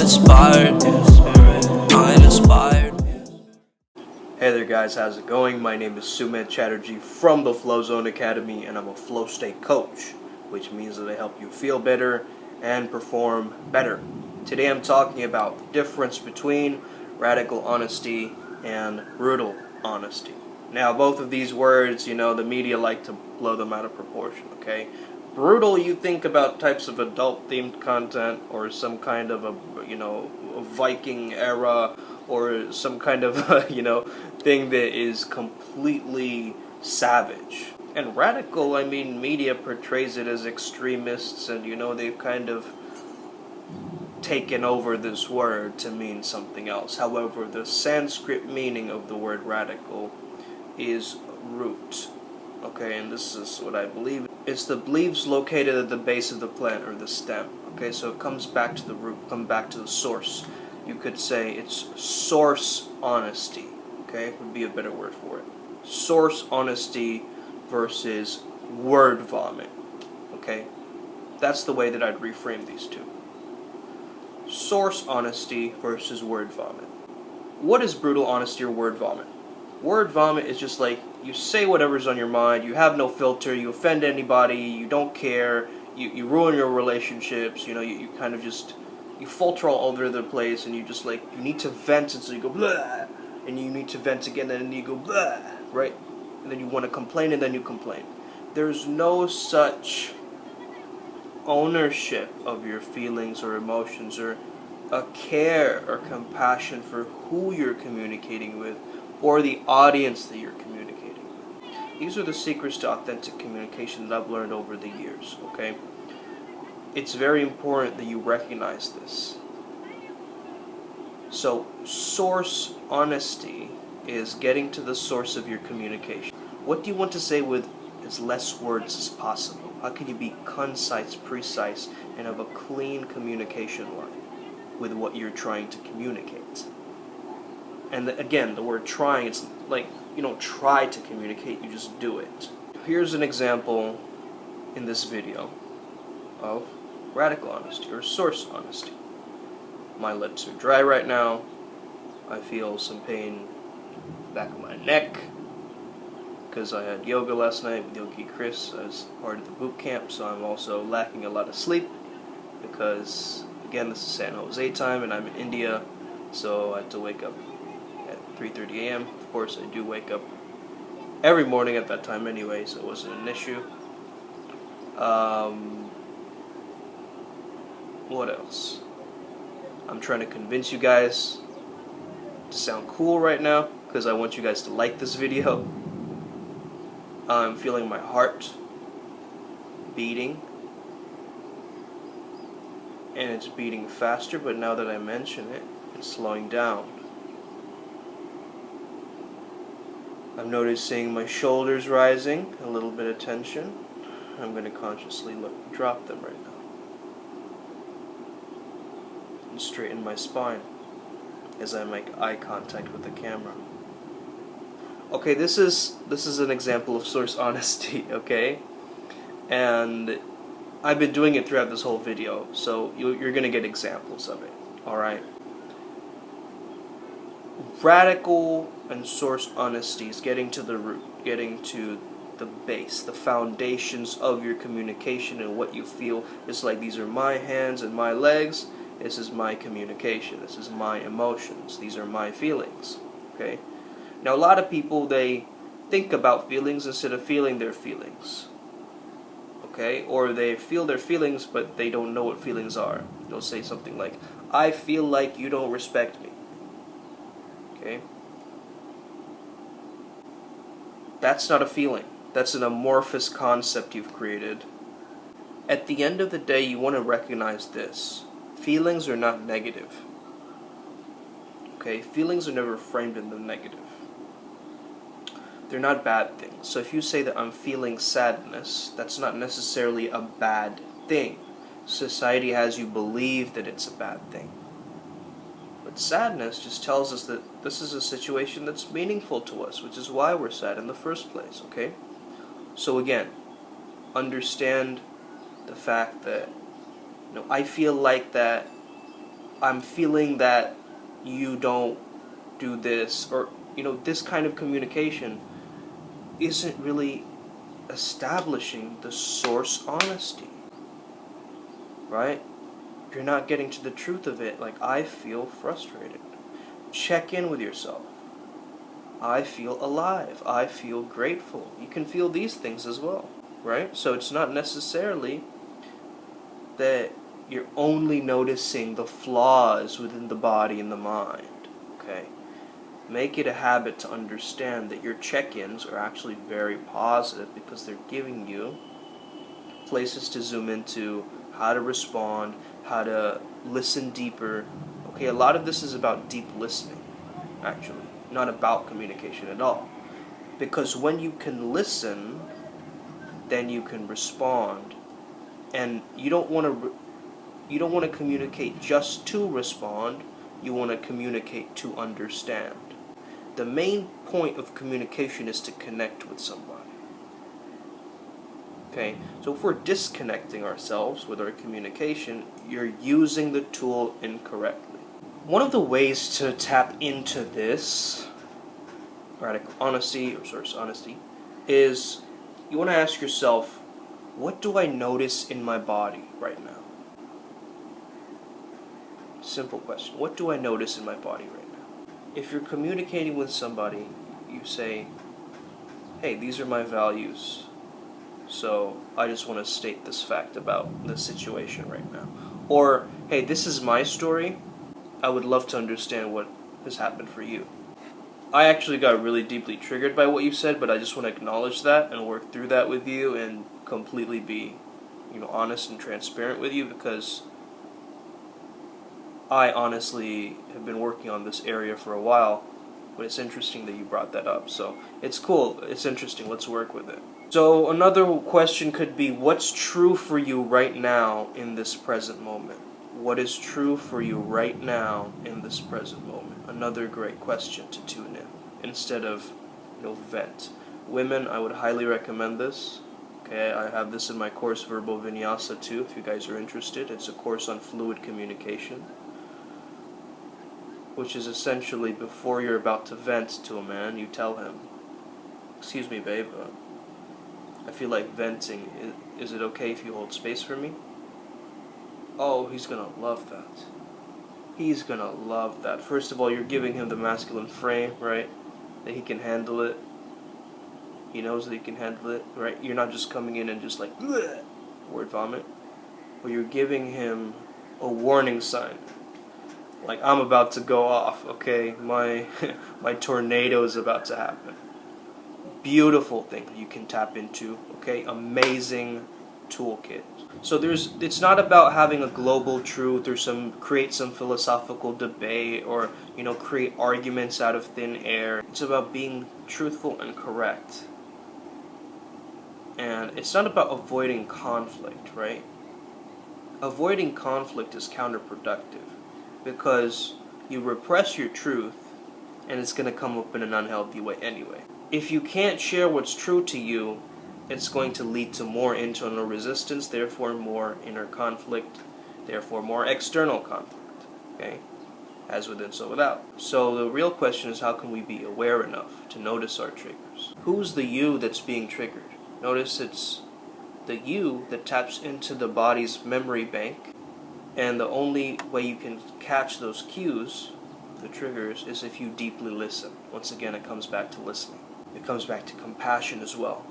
inspired. I'm inspired. Hey there guys, how's it going? My name is Sumit Chatterjee from the Flow Zone Academy, and I'm a flow state coach, which means that I help you feel better and perform better. Today I'm talking about the difference between radical honesty and brutal honesty. Now both of these words, the media like to blow them out of proportion, okay? Brutal, you think about types of adult-themed content or some kind of a Viking era or some kind of thing that is completely savage. And radical, I mean, media portrays it as extremists, and they've kind of taken over this word to mean something else. However, the Sanskrit meaning of the word radical is root. Okay, and this is what I believe. It's the leaves located at the base of the plant or the stem. Okay, so it comes back to the root, come back to the source. You could say it's source honesty. Okay, would be a better word for it. Source honesty versus word vomit. Okay, that's the way that I'd reframe these two. Source honesty versus word vomit. What is brutal honesty or word vomit? Word vomit is just like you say whatever's on your mind, you have no filter, you offend anybody, you don't care, you ruin your relationships, you kind of just, you falter all over the place, and you just like, you need to vent, and so you go blah, and you need to vent again, and then you go blah, right? And then you want to complain, and then you complain. There's no such ownership of your feelings or emotions, or a care or compassion for who you're communicating with, or the audience that you're communicating with. These are the secrets to authentic communication that I've learned over the years, okay? It's very important that you recognize this. So, source honesty is getting to the source of your communication. What do you want to say with as less words as possible? How can you be concise, precise, and have a clean communication line with what you're trying to communicate? And again, the word trying, it's like you don't try to communicate, you just do it. Here's an example in this video of radical honesty or source honesty. My lips are dry right now. I feel some pain back of my neck because I had yoga last night with Yogi Chris as part of the boot camp, so I'm also lacking a lot of sleep because, again, this is San Jose time and I'm in India, so I had to wake up at 3:30 a.m. Of course, I do wake up every morning at that time anyway, so it wasn't an issue. What else? I'm trying to convince you guys to sound cool right now because I want you guys to like this video. I'm feeling my heart beating, and it's beating faster, but now that I mention it, it's slowing down. I'm noticing my shoulders rising, a little bit of tension. I'm going to consciously drop them right now. And straighten my spine as I make eye contact with the camera. Okay, this is an example of source honesty, okay? And I've been doing it throughout this whole video, so you're going to get examples of it, alright? Radical and source honesty is getting to the root, getting to the base, the foundations of your communication and what you feel. It's like these are my hands and my legs, this is my communication, this is my emotions, these are my feelings, okay? Now a lot of people, they think about feelings instead of feeling their feelings, okay? Or they feel their feelings but they don't know what feelings are. They'll say something like, I feel like you don't respect me. Okay? That's not a feeling. That's an amorphous concept you've created. At the end of the day, you want to recognize this. Feelings are not negative. Okay? Feelings are never framed in the negative. They're not bad things. So if you say that I'm feeling sadness, that's not necessarily a bad thing. Society has you believe that it's a bad thing. But sadness just tells us that this is a situation that's meaningful to us, which is why we're sad in the first place, okay? So again, understand the fact that, I feel like that I'm feeling that you don't do this, or this kind of communication isn't really establishing the source honesty, right? You're not getting to the truth of it. Like, I feel frustrated. Check in with yourself. I feel alive. I feel grateful. You can feel these things as well, right? So it's not necessarily that you're only noticing the flaws within the body and the mind, okay? Make it a habit to understand that your check-ins are actually very positive because they're giving you places to zoom into, how to respond, how to listen deeper. Okay, a lot of this is about deep listening, actually, not about communication at all. Because when you can listen, then you can respond. And you don't want to communicate just to respond. You want to communicate to understand. The main point of communication is to connect with somebody. Okay, so if we're disconnecting ourselves with our communication, you're using the tool incorrectly. One of the ways to tap into this radical honesty, or source honesty, is you want to ask yourself, what do I notice in my body right now? Simple question. What do I notice in my body right now? If you're communicating with somebody, you say, hey, these are my values. So I just want to state this fact about the situation right now. Or, hey, this is my story. I would love to understand what has happened for you. I actually got really deeply triggered by what you said, but I just want to acknowledge that and work through that with you and completely be, honest and transparent with you, because I honestly have been working on this area for a while, but it's interesting that you brought that up. So it's cool. It's interesting. Let's work with it. So another question could be, what's true for you right now in this present moment? What is true for you right now in this present moment? Another great question to tune in instead of, vent. Women, I would highly recommend this. Okay, I have this in my course, Verbal Vinyasa, too, if you guys are interested. It's a course on fluid communication, which is essentially before you're about to vent to a man, you tell him, excuse me, babe, I feel like venting. Is it okay if you hold space for me? Oh, he's gonna love that. He's gonna love that. First of all, you're giving him the masculine frame, right? That he can handle it. He knows that he can handle it, right? You're not just coming in and just like, bleh, word vomit. But you're giving him a warning sign. Like, I'm about to go off, okay? My tornado is about to happen. Beautiful thing you can tap into, okay? Amazing toolkit. So it's not about having a global truth or create some philosophical debate or create arguments out of thin air. It's about being truthful and correct. And it's not about avoiding conflict, right? Avoiding conflict is counterproductive because you repress your truth and it's going to come up in an unhealthy way anyway. If you can't share what's true to you, it's going to lead to more internal resistance, therefore more inner conflict, therefore more external conflict, okay? As within, so without. So the real question is, how can we be aware enough to notice our triggers? Who's the you that's being triggered? Notice it's the you that taps into the body's memory bank, and the only way you can catch those cues, the triggers, is if you deeply listen. Once again, it comes back to listening. It comes back to compassion as well.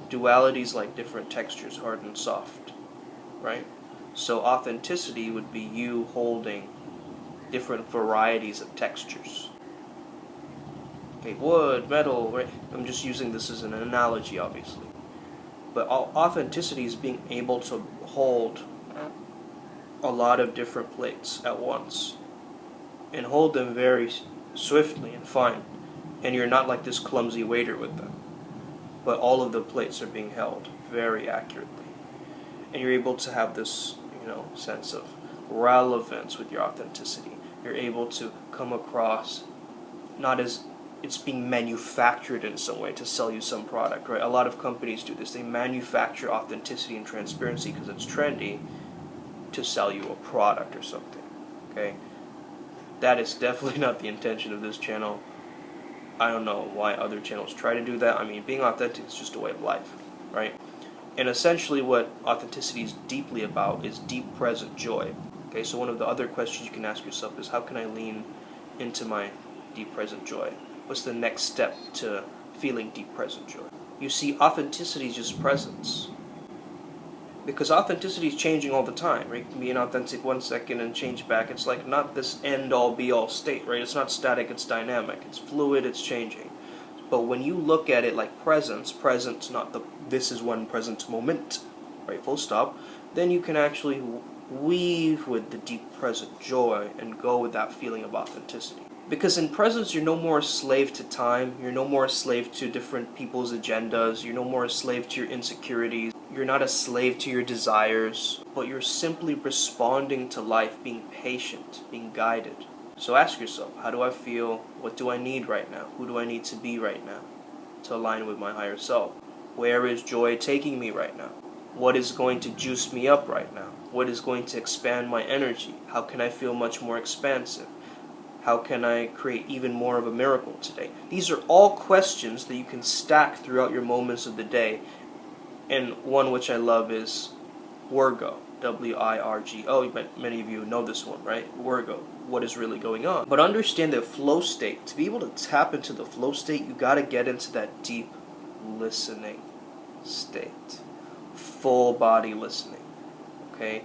Dualities like different textures, hard and soft, right? So authenticity would be you holding different varieties of textures. Okay, wood, metal, right? I'm just using this as an analogy, obviously. But authenticity is being able to hold a lot of different plates at once and hold them very swiftly and fine. And you're not like this clumsy waiter with them, but all of the plates are being held very accurately. And you're able to have this, sense of relevance with your authenticity. You're able to come across not as it's being manufactured in some way to sell you some product, right? A lot of companies do this. They manufacture authenticity and transparency because it's trendy to sell you a product or something. okay? That is definitely not the intention of this channel. I don't know why other channels try to do that. I mean, being authentic is just a way of life, right? And essentially what authenticity is deeply about is deep present joy. Okay, so one of the other questions you can ask yourself is, how can I lean into my deep present joy? What's the next step to feeling deep present joy? You see, authenticity is just presence. Because authenticity is changing all the time, right? You can be inauthentic 1 second and change back. It's like not this end-all be-all state, right? It's not static, it's dynamic. It's fluid, it's changing. But when you look at it like presence, not the this is one present moment, right, full stop, then you can actually weave with the deep present joy and go with that feeling of authenticity. Because in presence, you're no more a slave to time, you're no more a slave to different people's agendas, you're no more a slave to your insecurities, you're not a slave to your desires, but you're simply responding to life, being patient, being guided. So ask yourself, how do I feel? What do I need right now? Who do I need to be right now to align with my higher self? Where is joy taking me right now? What is going to juice me up right now? What is going to expand my energy? How can I feel much more expansive? How can I create even more of a miracle today? These are all questions that you can stack throughout your moments of the day. And one which I love is Wirgo, W-I-R-G-O. Many of you know this one, right? Wirgo, what is really going on? But understand that flow state, to be able to tap into the flow state, you got to get into that deep listening state. Full body listening, okay?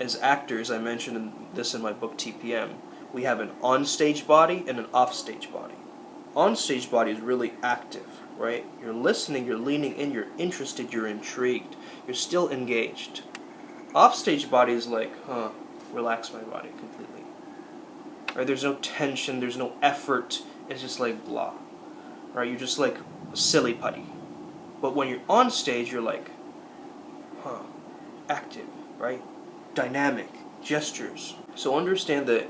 As actors, I mentioned this in my book TPM, we have an on-stage body and an off-stage body. On-stage body is really active, right? You're listening, you're leaning in, you're interested, you're intrigued, you're still engaged. Off-stage body is like, relax my body completely. Right? There's no tension, there's no effort, it's just like blah. Right? You're just like silly putty. But when you're on stage, you're like, active, right? Dynamic, gestures. So understand that,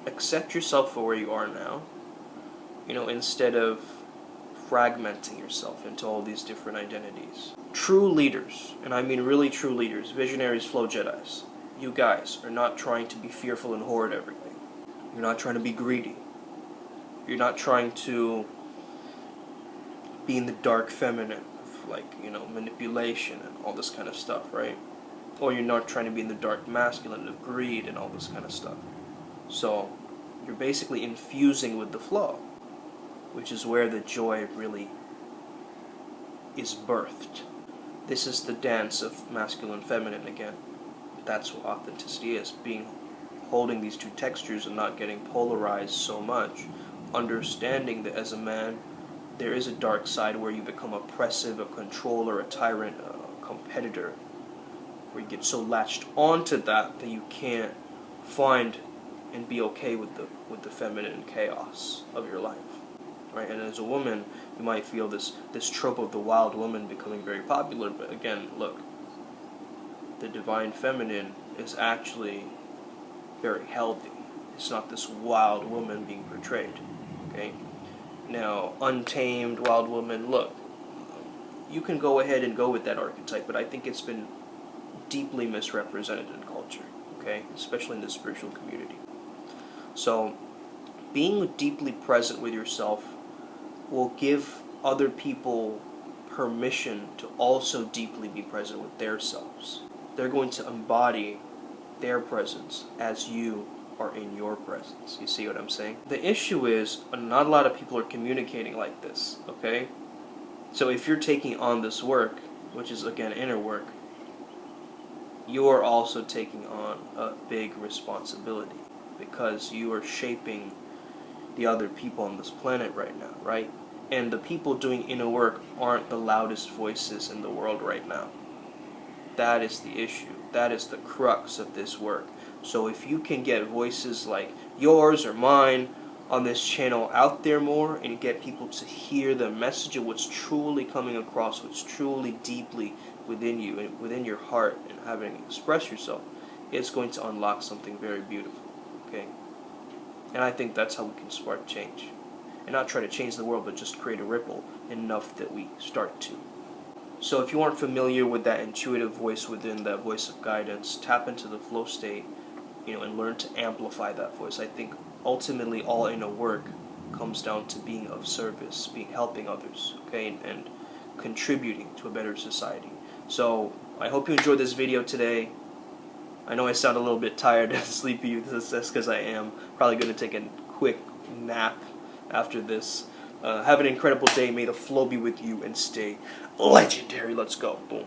accept yourself for where you are now, instead of fragmenting yourself into all these different identities. True leaders, and I mean really true leaders, visionaries, flow Jedis, you guys are not trying to be fearful and hoard everything. You're not trying to be greedy. You're not trying to be in the dark feminine of manipulation and all this kind of stuff, right? Or you're not trying to be in the dark masculine of greed and all this kind of stuff. So you're basically infusing with the flow, which is where the joy really is birthed. This is the dance of masculine and feminine again. That's what authenticity is, holding these two textures and not getting polarized so much. Understanding that as a man, there is a dark side where you become oppressive, a controller, a tyrant, a competitor, where you get so latched onto that you can't find and be okay with the feminine chaos of your life, right? And as a woman, you might feel this trope of the wild woman becoming very popular, but again, look, the divine feminine is actually very healthy. It's not this wild woman being portrayed, okay? Now, untamed wild woman, look, you can go ahead and go with that archetype, but I think it's been deeply misrepresented in culture, okay? Especially in the spiritual community. So, being deeply present with yourself will give other people permission to also deeply be present with their selves. They're going to embody their presence as you are in your presence. You see what I'm saying? The issue is, not a lot of people are communicating like this, okay? So if you're taking on this work, which is again inner work, you are also taking on a big responsibility, because you are shaping the other people on this planet right now, right? And the people doing inner work aren't the loudest voices in the world right now. That is the issue. That is the crux of this work. So if you can get voices like yours or mine on this channel out there more and get people to hear the message of what's truly coming across, what's truly deeply within you and within your heart and having to express yourself, it's going to unlock something very beautiful, okay? And I think that's how we can spark change. And not try to change the world, but just create a ripple enough that we start to. So if you aren't familiar with that intuitive voice within, that voice of guidance, tap into the flow state, and learn to amplify that voice. I think ultimately all inner work comes down to being of service, helping others, okay, and contributing to a better society. So I hope you enjoyed this video today. I know I sound a little bit tired and sleepy. That's because I am. Probably going to take a quick nap after this. Have an incredible day. May the flow be with you and stay legendary. Let's go. Boom.